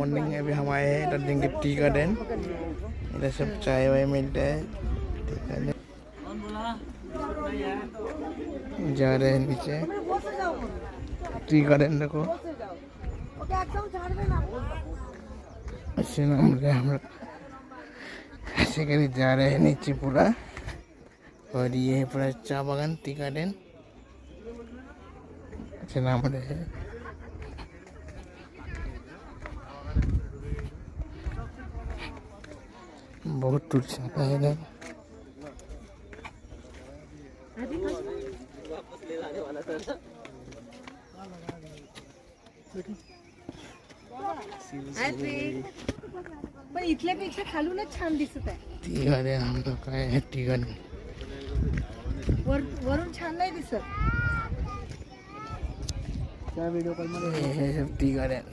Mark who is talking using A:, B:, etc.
A: Morning अभी हम आए हैं इधर देंगे टी गार्डन। इधर सब चाय वाय मिलता है। जा रहे हैं नीचे टी गार्डन देखो। अच्छे नाम हम लोग ऐसे करी जा रहे हैं नीचे पूरा। और ये है पूरा चा बागान टी गार्डन। अच्छे नाम है। बहुत टूरिस्ट आता है इधर।
B: पण इथल्यापेक्षा खालूनच छान दिसत आहे।
A: टी गार्डन हम लोग का है। टी गार्डन
B: वरून छान नाही दिसत।
A: Tea garden